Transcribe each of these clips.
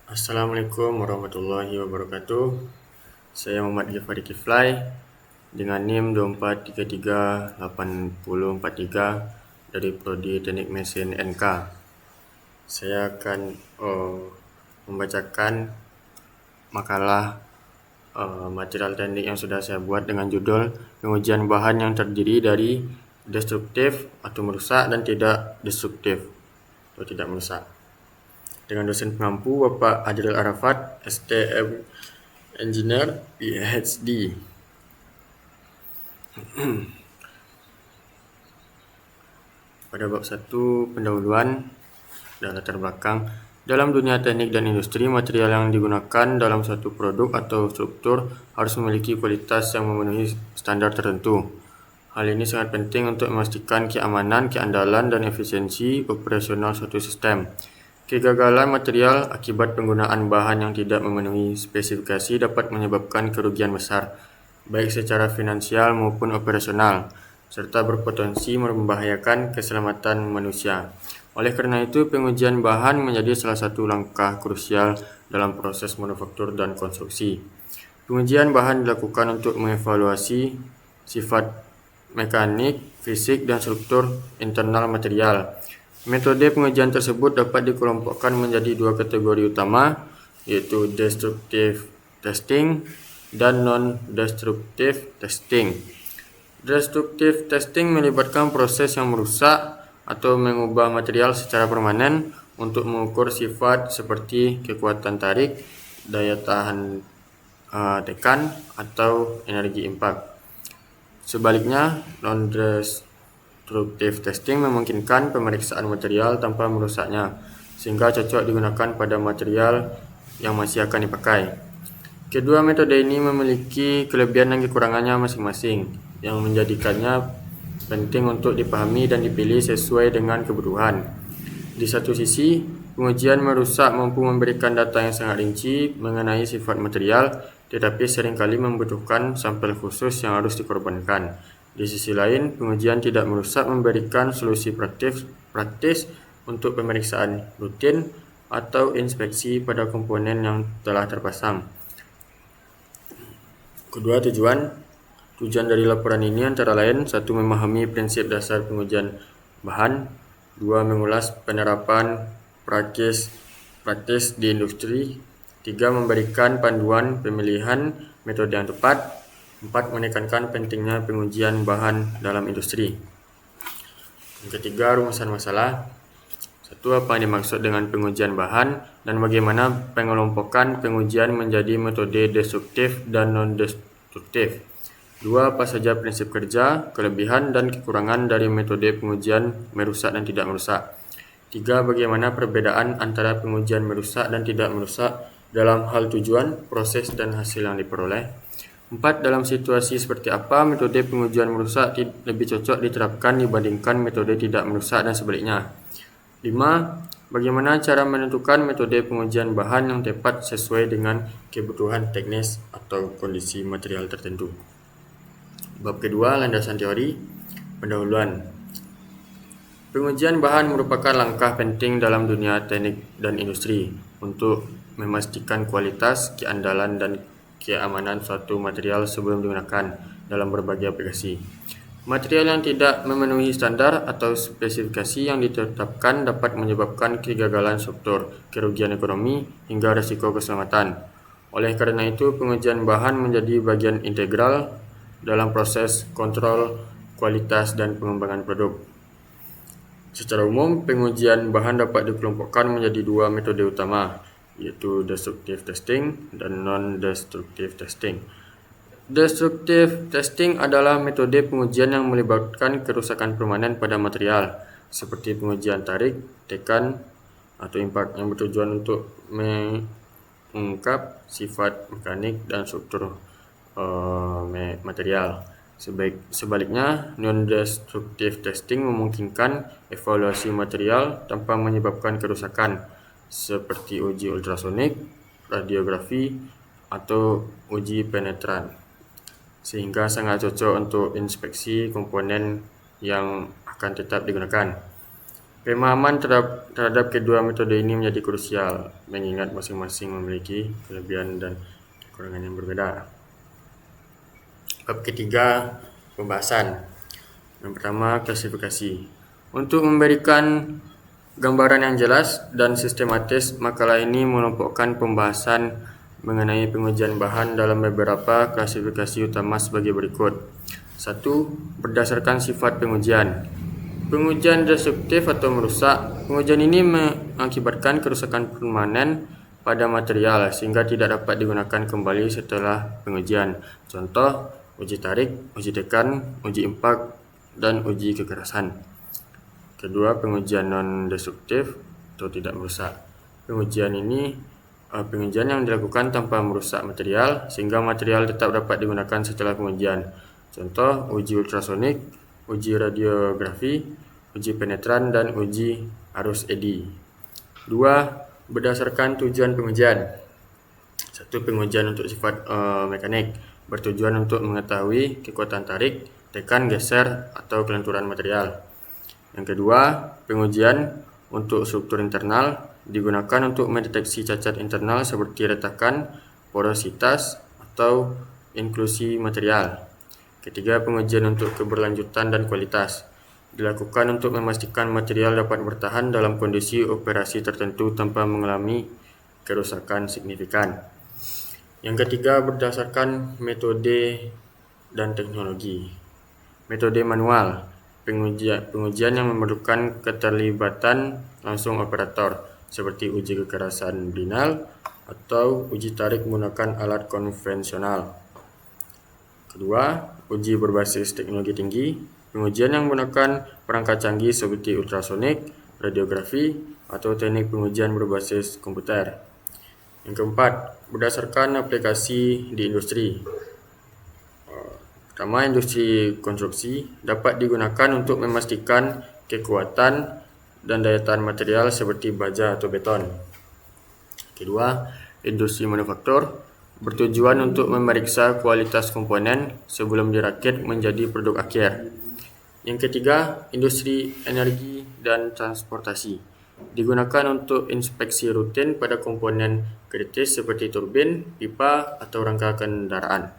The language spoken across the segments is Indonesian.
Assalamualaikum warahmatullahi wabarakatuh. Saya Muhammad Ghifari Kiflay dengan NIM 24338043 dari Prodi Teknik Mesin NK. Saya akan membacakan makalah material teknik yang sudah saya buat dengan judul pengujian bahan yang terdiri dari destruktif atau merusak dan tidak destruktif atau tidak merusak, dengan dosen pengampu Bapak Adil Arafat, STM Engineer, PhD. Pada bab 1, pendahuluan dan latar belakang. Dalam dunia teknik dan industri, material yang digunakan dalam suatu produk atau struktur harus memiliki kualitas yang memenuhi standar tertentu. Hal ini sangat penting untuk memastikan keamanan, keandalan, dan efisiensi operasional suatu sistem. Kegagalan material akibat penggunaan bahan yang tidak memenuhi spesifikasi dapat menyebabkan kerugian besar, baik secara finansial maupun operasional, serta berpotensi membahayakan keselamatan manusia. Oleh karena itu, pengujian bahan menjadi salah satu langkah krusial dalam proses manufaktur dan konstruksi. Pengujian bahan dilakukan untuk mengevaluasi sifat mekanik, fisik, dan struktur internal material. Metode pengujian tersebut dapat dikelompokkan menjadi dua kategori utama, yaitu destructive testing dan non-destructive testing. Destructive testing melibatkan proses yang merusak atau mengubah material secara permanen untuk mengukur sifat seperti kekuatan tarik, daya tahan tekan, atau energi impak. Sebaliknya, non-destructive testing memungkinkan pemeriksaan material tanpa merusaknya, sehingga cocok digunakan pada material yang masih akan dipakai. Kedua metode ini memiliki kelebihan dan kekurangannya masing-masing, yang menjadikannya penting untuk dipahami dan dipilih sesuai dengan kebutuhan. Di satu sisi, pengujian merusak mampu memberikan data yang sangat rinci mengenai sifat material, tetapi seringkali membutuhkan sampel khusus yang harus dikorbankan. Di sisi lain, pengujian tidak merusak memberikan solusi praktis untuk pemeriksaan rutin atau inspeksi pada komponen yang telah terpasang. Kedua tujuan dari laporan ini antara lain: 1. Memahami prinsip dasar pengujian bahan. 2. Mengulas penerapan praktis di industri. 3. Memberikan panduan pemilihan metode yang tepat. 4. Menekankan pentingnya pengujian bahan dalam industri. Yang ketiga, rumusan masalah. 1. Apa yang dimaksud dengan pengujian bahan dan bagaimana pengelompokan pengujian menjadi metode destruktif dan non-destruktif. 2. Apa saja prinsip kerja, kelebihan, dan kekurangan dari metode pengujian merusak dan tidak merusak. 3. Bagaimana perbedaan antara pengujian merusak dan tidak merusak dalam hal tujuan, proses, dan hasil yang diperoleh. 4. Dalam situasi seperti apa metode pengujian merusak lebih cocok diterapkan dibandingkan metode tidak merusak dan sebaliknya. 5. Bagaimana cara menentukan metode pengujian bahan yang tepat sesuai dengan kebutuhan teknis atau kondisi material tertentu. Bab kedua, landasan teori. Pendahuluan. Pengujian bahan merupakan langkah penting dalam dunia teknik dan industri untuk memastikan kualitas, keandalan, dan keamanan suatu material sebelum digunakan dalam berbagai aplikasi. Material yang tidak memenuhi standar atau spesifikasi yang ditetapkan dapat menyebabkan kegagalan struktur, kerugian ekonomi, hingga risiko keselamatan. Oleh karena itu, pengujian bahan menjadi bagian integral dalam proses kontrol kualitas dan pengembangan produk. Secara umum, pengujian bahan dapat dikelompokkan menjadi dua metode utama, yaitu destructive testing dan non-destructive testing. Destructive testing adalah metode pengujian yang melibatkan kerusakan permanen pada material, seperti pengujian tarik, tekan, atau impak, yang bertujuan untuk mengungkap sifat mekanik dan struktur material. Sebaliknya, non-destructive testing memungkinkan evaluasi material tanpa menyebabkan kerusakan, seperti uji ultrasonik, radiografi, atau uji penetran, sehingga sangat cocok untuk inspeksi komponen yang akan tetap digunakan. Pemahaman terhadap kedua metode ini menjadi krusial, mengingat masing-masing memiliki kelebihan dan kekurangan yang berbeda. Bab ketiga, pembahasan. Yang pertama, klasifikasi. Untuk memberikan gambaran yang jelas dan sistematis, makalah ini mengelompokkan pembahasan mengenai pengujian bahan dalam beberapa klasifikasi utama sebagai berikut. 1. Berdasarkan sifat pengujian. Pengujian destruktif atau merusak. Pengujian ini mengakibatkan kerusakan permanen pada material sehingga tidak dapat digunakan kembali setelah pengujian. Contoh, uji tarik, uji tekan, uji impak, dan uji kekerasan. Kedua, pengujian non-destruktif atau tidak merusak. Pengujian ini pengujian yang dilakukan tanpa merusak material sehingga material tetap dapat digunakan setelah pengujian. Contoh, uji ultrasonik, uji radiografi, uji penetran, dan uji arus ED. 2. Berdasarkan tujuan pengujian. 1. Pengujian untuk sifat mekanik, bertujuan untuk mengetahui kekuatan tarik, tekan, geser, atau kelenturan material. Yang kedua, pengujian untuk struktur internal, digunakan untuk mendeteksi cacat internal seperti retakan, porositas, atau inklusi material. Ketiga, pengujian untuk keberlanjutan dan kualitas, dilakukan untuk memastikan material dapat bertahan dalam kondisi operasi tertentu tanpa mengalami kerusakan signifikan. Yang ketiga, berdasarkan metode dan teknologi. Metode manual, pengujian yang memerlukan keterlibatan langsung operator, seperti uji kekerasan binal atau uji tarik menggunakan alat konvensional. Kedua, uji berbasis teknologi tinggi, pengujian yang menggunakan perangkat canggih seperti ultrasonik, radiografi, atau teknik pengujian berbasis komputer. Yang keempat, berdasarkan aplikasi di industri. Pertama, industri konstruksi dapat digunakan untuk memastikan kekuatan dan daya tahan material seperti baja atau beton. Kedua, industri manufaktur bertujuan untuk memeriksa kualitas komponen sebelum dirakit menjadi produk akhir. Yang ketiga, industri energi dan transportasi digunakan untuk inspeksi rutin pada komponen kritis seperti turbin, pipa, atau rangka kendaraan.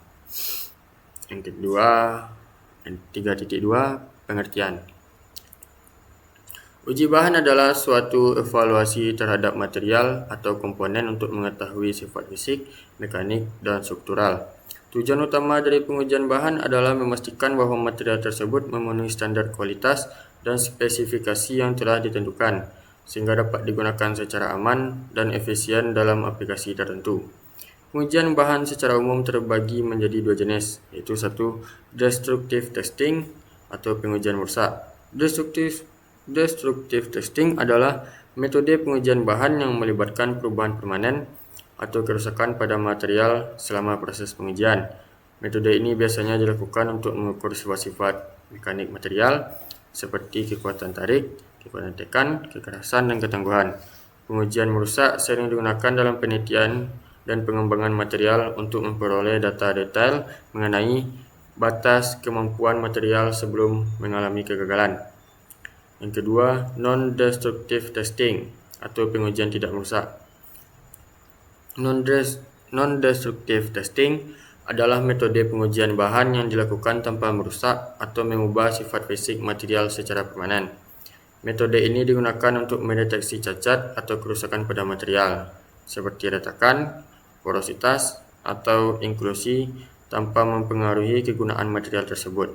Yang kedua, 3.2, pengertian. Uji bahan adalah suatu evaluasi terhadap material atau komponen untuk mengetahui sifat fisik, mekanik, dan struktural. Tujuan utama dari pengujian bahan adalah memastikan bahwa material tersebut memenuhi standar kualitas dan spesifikasi yang telah ditentukan, sehingga dapat digunakan secara aman dan efisien dalam aplikasi tertentu. Pengujian bahan secara umum terbagi menjadi dua jenis, yaitu 1. Destructive testing atau pengujian merusak. Destructive testing adalah metode pengujian bahan yang melibatkan perubahan permanen atau kerusakan pada material selama proses pengujian. Metode ini biasanya dilakukan untuk mengukur sifat-sifat mekanik material seperti kekuatan tarik, kekuatan tekan, kekerasan, dan ketangguhan. Pengujian merusak sering digunakan dalam penelitian dan pengembangan material untuk memperoleh data detail mengenai batas kemampuan material sebelum mengalami kegagalan. Yang kedua, non-destructive testing atau pengujian tidak merusak. Non-destructive testing adalah metode pengujian bahan yang dilakukan tanpa merusak atau mengubah sifat fisik material secara permanen. Metode ini digunakan untuk mendeteksi cacat atau kerusakan pada material, seperti retakan, porositas, atau inklusi tanpa mempengaruhi kegunaan material tersebut.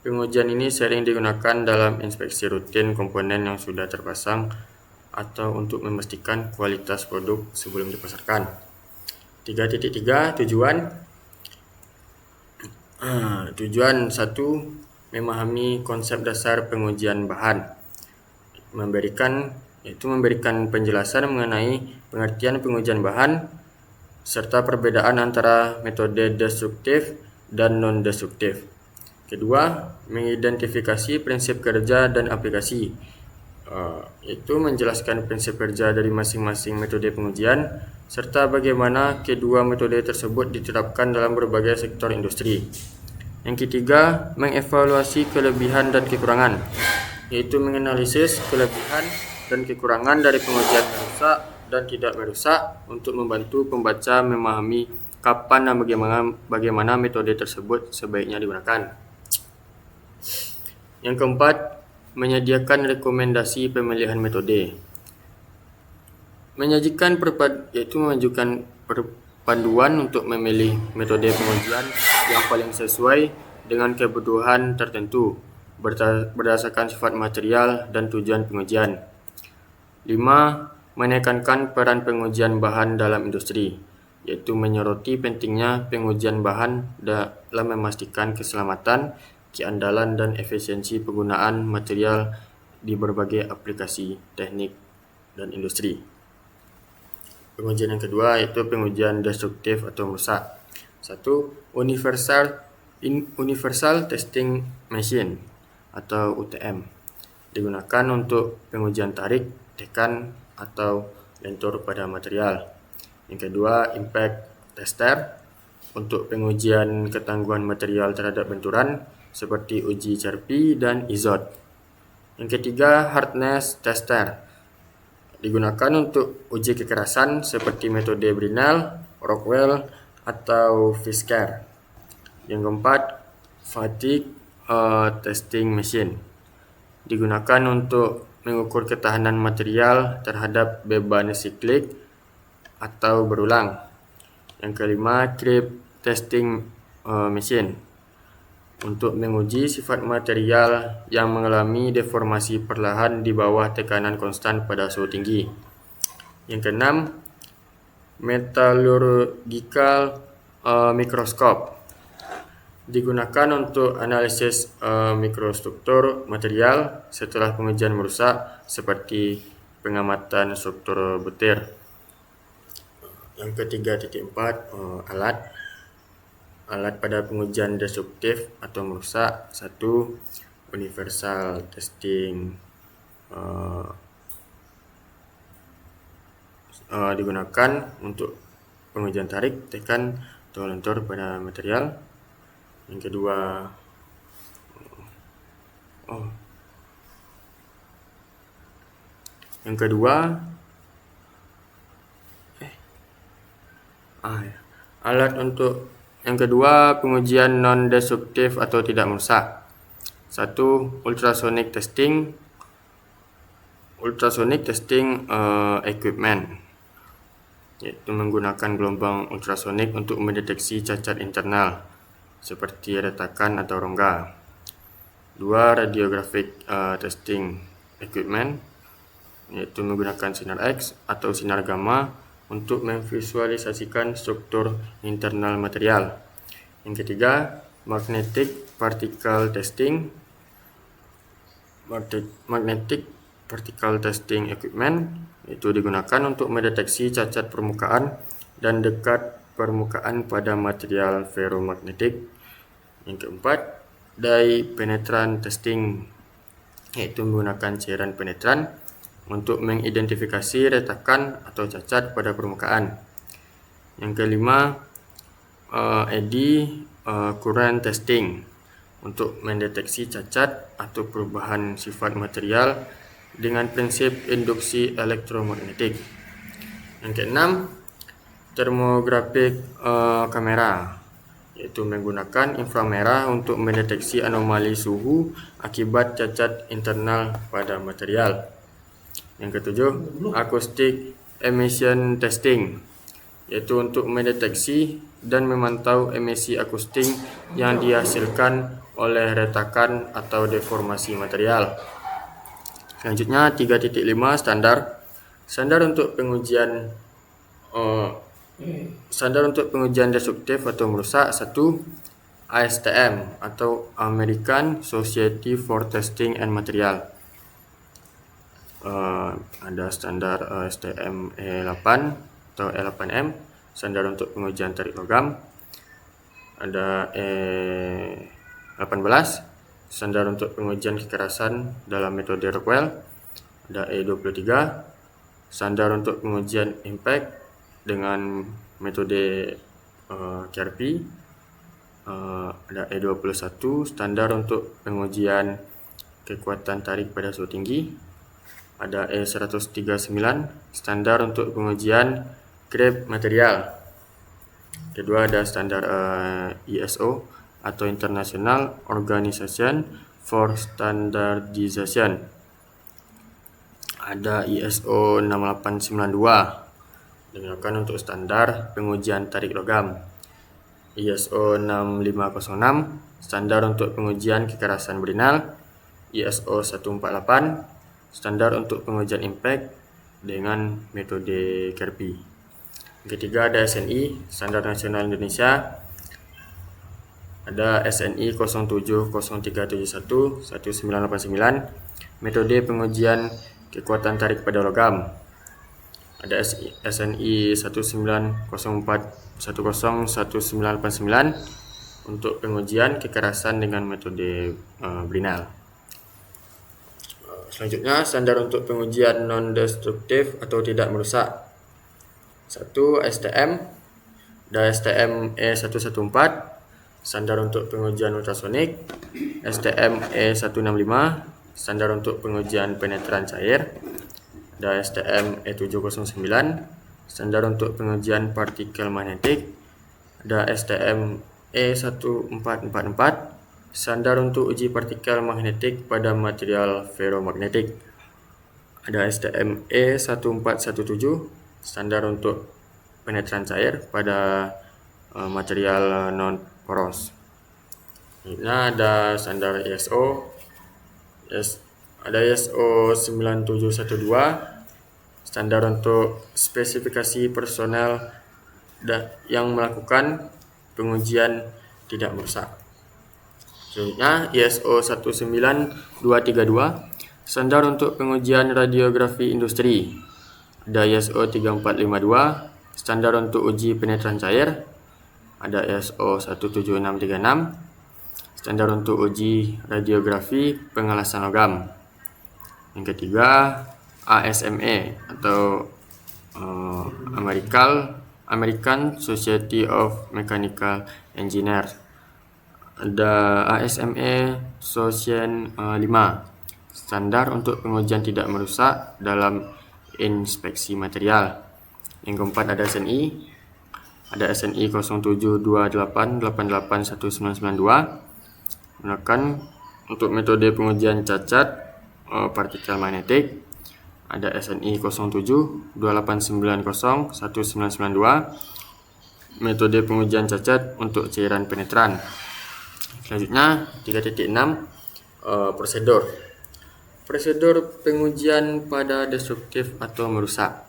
Pengujian ini sering digunakan dalam inspeksi rutin komponen yang sudah terpasang atau untuk memastikan kualitas produk sebelum dipasarkan. 3.3 Tujuan. Tujuan 1. Memahami konsep dasar pengujian bahan. Memberikan penjelasan mengenai pengertian pengujian bahan serta perbedaan antara metode destruktif dan non-destruktif. Kedua, mengidentifikasi prinsip kerja dan aplikasi, yaitu menjelaskan prinsip kerja dari masing-masing metode pengujian serta bagaimana kedua metode tersebut diterapkan dalam berbagai sektor industri. Yang ketiga, mengevaluasi kelebihan dan kekurangan, yaitu menganalisis kelebihan dan kekurangan dari pengujian merusak dan tidak merusak untuk membantu pembaca memahami kapan dan bagaimana metode tersebut sebaiknya digunakan. Yang keempat, menyediakan rekomendasi pemilihan metode. Menyajikan mengajukan panduan untuk memilih metode pengujian yang paling sesuai dengan kebutuhan tertentu berdasarkan sifat material dan tujuan pengujian. 5. Menekankan peran pengujian bahan dalam industri, yaitu menyoroti pentingnya pengujian bahan dalam memastikan keselamatan, keandalan, dan efisiensi penggunaan material di berbagai aplikasi teknik dan industri. Pengujian yang kedua yaitu pengujian destruktif atau merusak. 1. Universal Testing Machine atau UTM digunakan untuk pengujian tarik, tekan, atau lentur pada material. Yang kedua, Impact Tester untuk pengujian ketangguhan material terhadap benturan seperti uji CRP dan IZOD. Yang ketiga, Hardness Tester digunakan untuk uji kekerasan seperti metode Brinell, Rockwell, atau Fisker. Yang keempat, Fatigue Testing Machine digunakan untuk mengukur ketahanan material terhadap beban siklik atau berulang. Yang kelima, Creep Testing Machine untuk menguji sifat material yang mengalami deformasi perlahan di bawah tekanan konstan pada suhu tinggi. Yang keenam, Metallurgical Microscope digunakan untuk analisis mikrostruktur material setelah pengujian merusak seperti pengamatan struktur butir. Yang ketiga, 4, alat pada pengujian destruktif atau merusak. 1. Universal Testing digunakan untuk pengujian tarik, tekan, atau lentur pada material. Yang kedua, alat untuk yang kedua, pengujian non-destruktif atau tidak merusak. 1. Ultrasonic Testing Equipment, yaitu menggunakan gelombang ultrasonik untuk mendeteksi cacat internal seperti retakan atau rongga. 2. Radiographic Testing Equipment, yaitu menggunakan sinar X atau sinar gamma untuk memvisualisasikan struktur internal material. Yang ketiga, Magnetic Particle Testing Equipment, itu digunakan untuk mendeteksi cacat permukaan dan dekat permukaan pada material ferromagnetik. Yang keempat, Dye Penetrant Testing, yaitu menggunakan cairan penetran untuk mengidentifikasi retakan atau cacat pada permukaan. Yang kelima, Eddy Current Testing untuk mendeteksi cacat atau perubahan sifat material dengan prinsip induksi elektromagnetik. Yang keenam, Thermographic Camera, yaitu menggunakan inframerah untuk mendeteksi anomali suhu akibat cacat internal pada material. Yang ketujuh, Acoustic Emission Testing, yaitu untuk mendeteksi dan memantau emisi akustik yang dihasilkan oleh retakan atau deformasi material. Selanjutnya, 3.5 standar untuk pengujian destruktif atau merusak. 1. ASTM atau American Society for Testing and Material. Ada standar ASTM E8 atau E8M, standar untuk pengujian tarik logam. Ada E18, standar untuk pengujian kekerasan dalam metode Rockwell. Ada E23, standar untuk pengujian impact dengan metode KRP. Ada E21, standar untuk pengujian kekuatan tarik pada suhu tinggi. Ada E139, standar untuk pengujian grade material. Kedua ada standar ISO atau International Organization for Standardization. Ada ISO 6892 digunakan untuk standar pengujian tarik logam. ISO 6506 standar untuk pengujian kekerasan berinal. ISO 148 standar untuk pengujian impact dengan metode Kirby. Ketiga ada SNI, Standar Nasional Indonesia. Ada SNI 0703711989, metode pengujian kekuatan tarik pada logam. Ada SNI 1904101989 untuk pengujian kekerasan dengan metode Brinell. Selanjutnya, standar untuk pengujian non-destruktif atau tidak merusak. 1. STM. Ada STM E114, standar untuk pengujian ultrasonik. STM E165, standar untuk pengujian penetran cair. Ada STM E709, standar untuk pengujian partikel magnetik. Ada STM E1444, standar untuk uji partikel magnetik pada material ferromagnetik. Ada STM E1417, standar untuk penetran cair pada material non poros. Ini ada standar ISO. Ada ISO 9712, standar untuk spesifikasi personel yang melakukan pengujian tidak merusak. Selanjutnya ISO 19232, standar untuk pengujian radiografi industri. Ada ISO 3452, standar untuk uji penetran cair. Ada ISO 17636, standar untuk uji radiografi pengelasan logam. Yang ketiga ASME atau American Society of Mechanical Engineers. Ada ASME Sosien 5, standar untuk pengujian tidak merusak dalam inspeksi material. Yang keempat ada SNI. Ada SNI 0728881992, gunakan untuk metode pengujian cacat partikel magnetik. Ada SNI 0728901992, metode pengujian cacat untuk cairan penetran. Selanjutnya 3.6 prosedur. Prosedur pengujian pada destruktif atau merusak.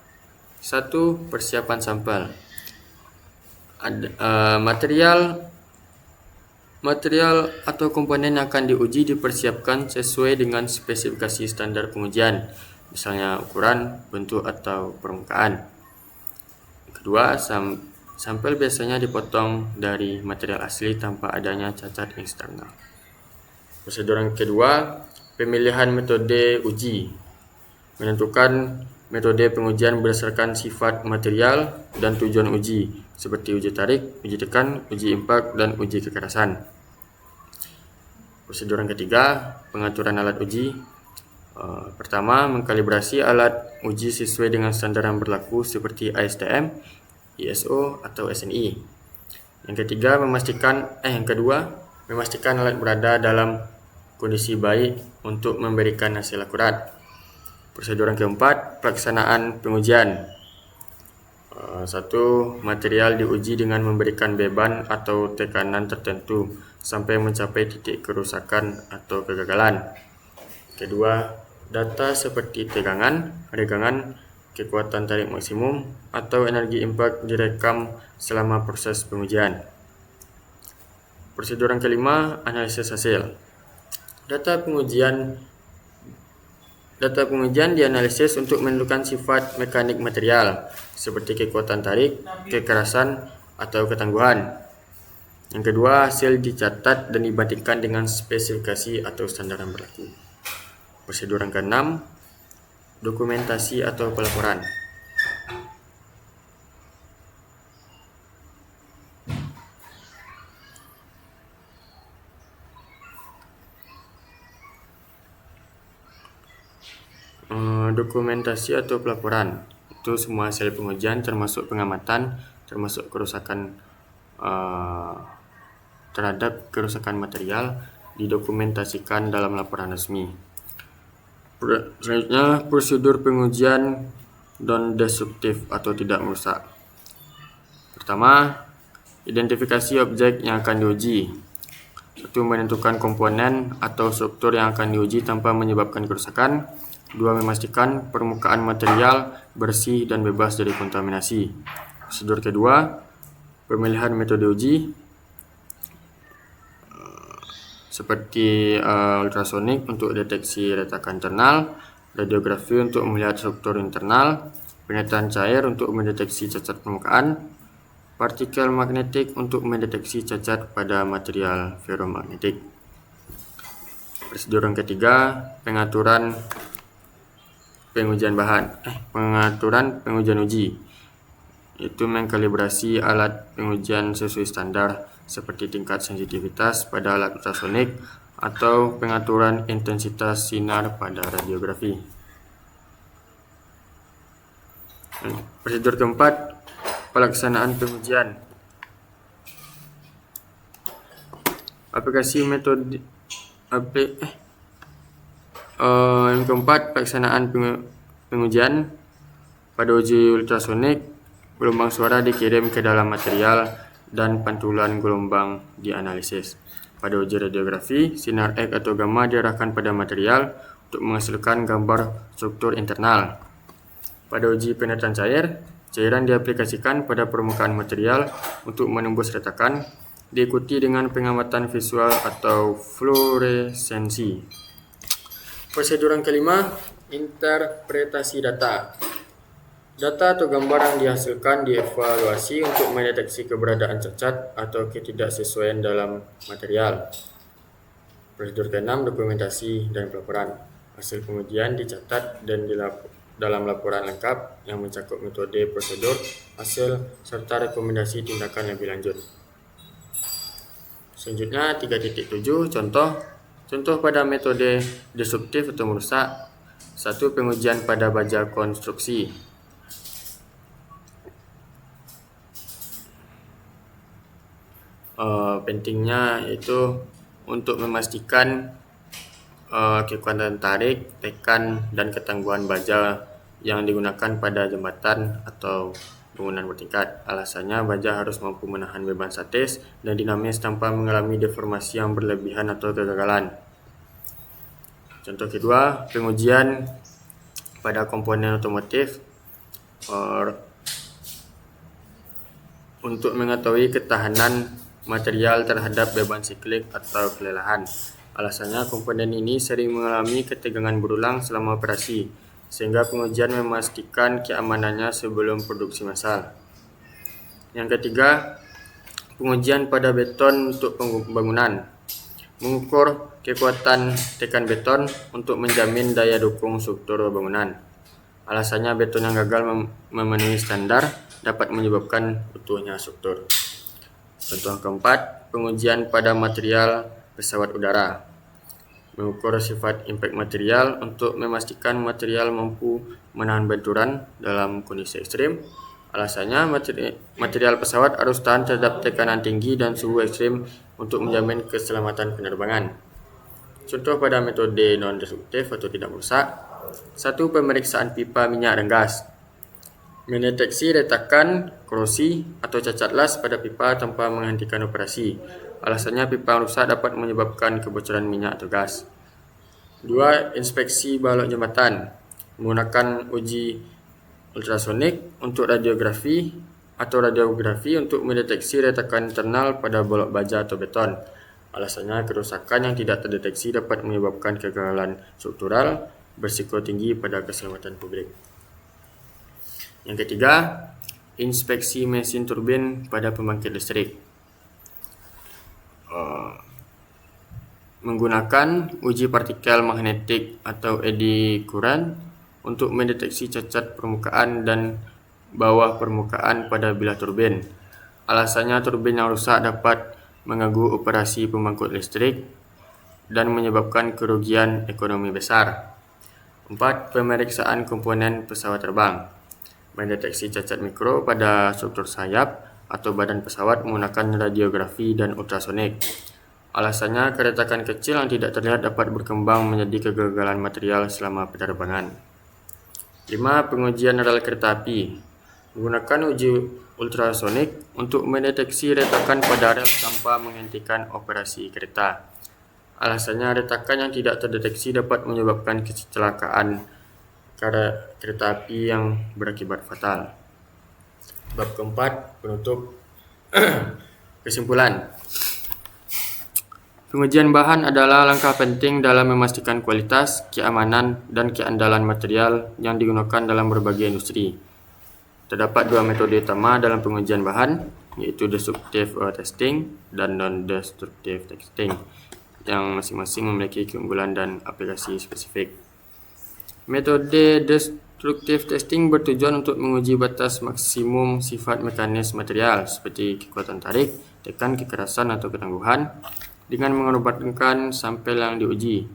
1. Persiapan sampel. Material atau komponen yang akan diuji dipersiapkan sesuai dengan spesifikasi standar pengujian, misalnya ukuran, bentuk, atau permukaan. Kedua, sampel biasanya dipotong dari material asli tanpa adanya cacat eksternal. Prosedur yang kedua, pemilihan metode uji. Menentukan metode pengujian berdasarkan sifat material dan tujuan uji, seperti uji tarik, uji tekan, uji impak, dan uji kekerasan. Prosedur yang ketiga, pengaturan alat uji. Pertama, mengkalibrasi alat uji sesuai dengan standar yang berlaku seperti ASTM, ISO, atau SNI. Yang kedua, memastikan alat berada dalam kondisi baik untuk memberikan hasil akurat. Prosedur yang keempat, pelaksanaan pengujian. 1. Material diuji dengan memberikan beban atau tekanan tertentu sampai mencapai titik kerusakan atau kegagalan. Kedua, data seperti tegangan, regangan, kekuatan tarik maksimum, atau energi impak direkam selama proses pengujian. Prosedur yang kelima, analisis hasil. Data pengujian dianalisis untuk menentukan sifat mekanik material, seperti kekuatan tarik, kekerasan, atau ketangguhan. Yang kedua, hasil dicatat dan dibandingkan dengan spesifikasi atau standar yang berlaku. Prosedur yang keenam, dokumentasi atau pelaporan. Dokumentasi atau pelaporan itu semua hasil pengujian termasuk pengamatan, termasuk kerusakan terhadap kerusakan material didokumentasikan dalam laporan resmi. Selanjutnya, prosedur pengujian non-destruktif atau tidak merusak. Pertama, identifikasi objek yang akan diuji. Satu, menentukan komponen atau struktur yang akan diuji tanpa menyebabkan kerusakan. Dua, memastikan permukaan material bersih dan bebas dari kontaminasi. Prosedur kedua, pemilihan metode uji seperti ultrasonik untuk deteksi retakan internal, radiografi untuk melihat struktur internal, penyataan cair untuk mendeteksi cacat permukaan, partikel magnetik untuk mendeteksi cacat pada material ferromagnetik. Prosedur yang ketiga, pengaturan pengujian uji, itu mengkalibrasi alat pengujian sesuai standar seperti tingkat sensitivitas pada alat ultrasonik atau pengaturan intensitas sinar pada radiografi. Prosedur keempat, pelaksanaan pengujian. Aplikasi metode yang keempat, pelaksanaan pengujian. Pada uji ultrasonik, gelombang suara dikirim ke dalam material dan pantulan gelombang dianalisis. Pada uji radiografi, sinar X atau gamma diarahkan pada material untuk menghasilkan gambar struktur internal. Pada uji penyataan cair, cairan diaplikasikan pada permukaan material untuk menembus retakan, diikuti dengan pengamatan visual atau fluoresensi. Prosedur yang kelima, interpretasi data. Data atau gambar yang dihasilkan dievaluasi untuk mendeteksi keberadaan cacat atau ketidaksesuaian dalam material. Prosedur keenam, dokumentasi dan pelaporan. Hasil pengujian dicatat dan dalam laporan lengkap yang mencakup metode, prosedur, hasil, serta rekomendasi tindakan lebih lanjut. Selanjutnya 3.7, Contoh pada metode destruktif atau merusak. 1. Pengujian pada baja konstruksi. Pentingnya yaitu untuk memastikan kekuatan tarik, tekan, dan ketangguhan baja yang digunakan pada jembatan atau bangunan bertingkat. Alasannya, baja harus mampu menahan beban statis dan dinamis tanpa mengalami deformasi yang berlebihan atau kegagalan. Contoh kedua, pengujian pada komponen otomotif untuk mengetahui ketahanan material terhadap beban siklik atau kelelahan. Alasannya, komponen ini sering mengalami ketegangan berulang selama operasi, sehingga pengujian memastikan keamanannya sebelum produksi massal. Yang ketiga, pengujian pada beton untuk bangunan. Mengukur kekuatan tekan beton untuk menjamin daya dukung struktur bangunan. Alasannya, beton yang gagal memenuhi standar dapat menyebabkan runtuhnya struktur. Contoh keempat, pengujian pada material pesawat udara. Mengukur sifat impact material untuk memastikan material mampu menahan benturan dalam kondisi ekstrim. Alasannya, material pesawat harus tahan terhadap tekanan tinggi dan suhu ekstrim untuk menjamin keselamatan penerbangan. Contoh pada metode non-destruktif atau tidak merusak. 1. Pemeriksaan pipa minyak dan gas. Mendeteksi retakan, korosi, atau cacat las pada pipa tanpa menghentikan operasi. Alasannya, pipa rusak dapat menyebabkan kebocoran minyak atau gas. 2. Inspeksi balok jembatan. Menggunakan uji ultrasonik untuk radiografi untuk mendeteksi retakan internal pada balok baja atau beton. Alasannya, kerusakan yang tidak terdeteksi dapat menyebabkan kegagalan struktural berisiko tinggi pada keselamatan publik. Yang ketiga, inspeksi mesin turbin pada pembangkit listrik. Menggunakan uji partikel magnetik atau eddy current untuk mendeteksi cacat permukaan dan bawah permukaan pada bilah turbin. Alasannya, turbin yang rusak dapat mengganggu operasi pembangkit listrik dan menyebabkan kerugian ekonomi besar. 4. Pemeriksaan komponen pesawat terbang. Mendeteksi cacat mikro pada struktur sayap atau badan pesawat menggunakan radiografi dan ultrasonik. Alasannya, keretakan kecil yang tidak terlihat dapat berkembang menjadi kegagalan material selama penerbangan. 5. Pengujian rel kereta api. Menggunakan uji ultrasonik untuk mendeteksi retakan pada rel tanpa menghentikan operasi kereta. Alasannya, retakan yang tidak terdeteksi dapat menyebabkan kecelakaan kereta api yang berakibat fatal. Bab keempat, penutup. Kesimpulan. Pengujian bahan adalah langkah penting dalam memastikan kualitas, keamanan, dan keandalan material yang digunakan dalam berbagai industri. Terdapat dua metode utama dalam pengujian bahan, yaitu destructive testing dan non-destructive testing, yang masing-masing memiliki keunggulan dan aplikasi spesifik. Metode destructive testing bertujuan untuk menguji batas maksimum sifat mekanis material seperti kekuatan tarik, tekan, kekerasan atau ketangguhan dengan mengorbankan sampel yang diuji.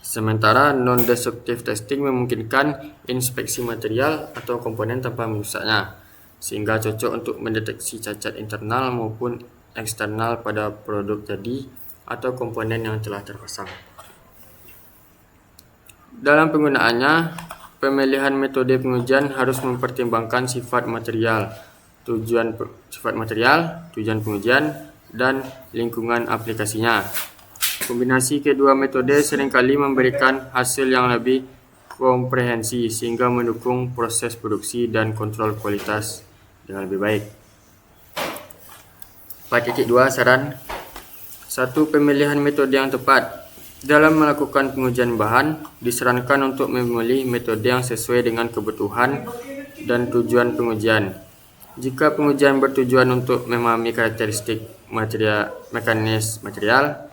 Sementara non-destructive testing memungkinkan inspeksi material atau komponen tanpa merusaknya, sehingga cocok untuk mendeteksi cacat internal maupun eksternal pada produk jadi atau komponen yang telah terpasang. Dalam penggunaannya, pemilihan metode pengujian harus mempertimbangkan sifat material, tujuan pengujian, dan lingkungan aplikasinya. Kombinasi kedua metode seringkali memberikan hasil yang lebih komprehensi sehingga mendukung proses produksi dan kontrol kualitas dengan lebih baik. 4.2 Saran. 1. Pemilihan metode yang tepat. Dalam melakukan pengujian bahan, disarankan untuk memilih metode yang sesuai dengan kebutuhan dan tujuan pengujian. Jika pengujian bertujuan untuk memahami karakteristik mekanis material,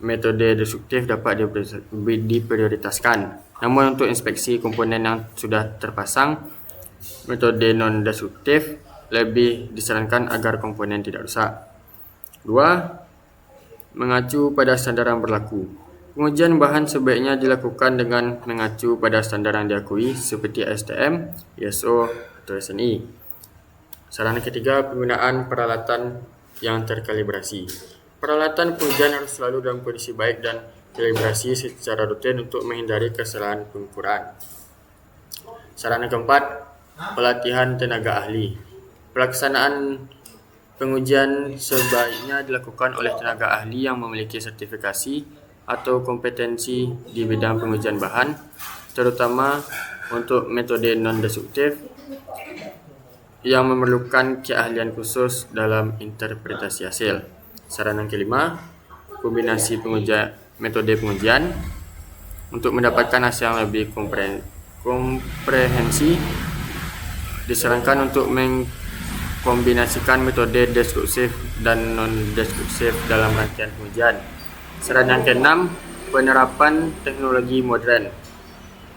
metode destruktif dapat diprioritaskan. Namun untuk inspeksi komponen yang sudah terpasang, metode non-destruktif lebih disarankan agar komponen tidak rusak. 2. Mengacu pada standar yang berlaku. Pengujian bahan sebaiknya dilakukan dengan mengacu pada standar yang diakui seperti STM, ISO, atau SNI. Saran ketiga, penggunaan peralatan yang terkalibrasi. Peralatan pengujian harus selalu dalam kondisi baik dan kalibrasi secara rutin untuk menghindari kesalahan pengukuran. Saran yang keempat, pelatihan tenaga ahli. Pelaksanaan pengujian sebaiknya dilakukan oleh tenaga ahli yang memiliki sertifikasi atau kompetensi di bidang pengujian bahan, terutama untuk metode non-destruktif yang memerlukan keahlian khusus dalam interpretasi hasil. Saran yang kelima, kombinasi metode pengujian. Untuk mendapatkan hasil yang lebih komprehensi, disarankan untuk mengkombinasikan metode destruktif dan non-destruktif dalam rangkaian pengujian. Saran yang keenam, penerapan teknologi modern.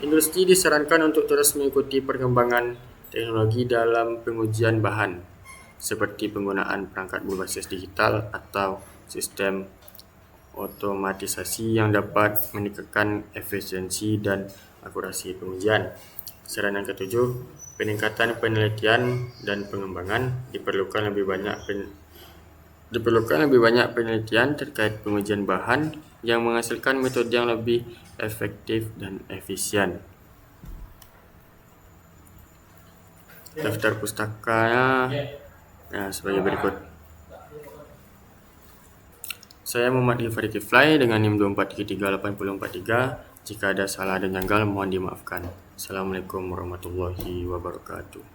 Industri disarankan untuk terus mengikuti perkembangan teknologi dalam pengujian bahan, seperti penggunaan perangkat berbasis digital atau sistem otomatisasi yang dapat meningkatkan efisiensi dan akurasi pengujian. Saran yang ketujuh, peningkatan penelitian dan pengembangan. Diperlukan lebih banyak penelitian terkait pengujian bahan yang menghasilkan metode yang lebih efektif dan efisien. Daftar pustakanya sebagai berikut. Saya Muhammad Ghifari Kiflay dengan NIM 2433843. Jika ada salah dan janggal mohon dimaafkan. Assalamualaikum warahmatullahi wabarakatuh.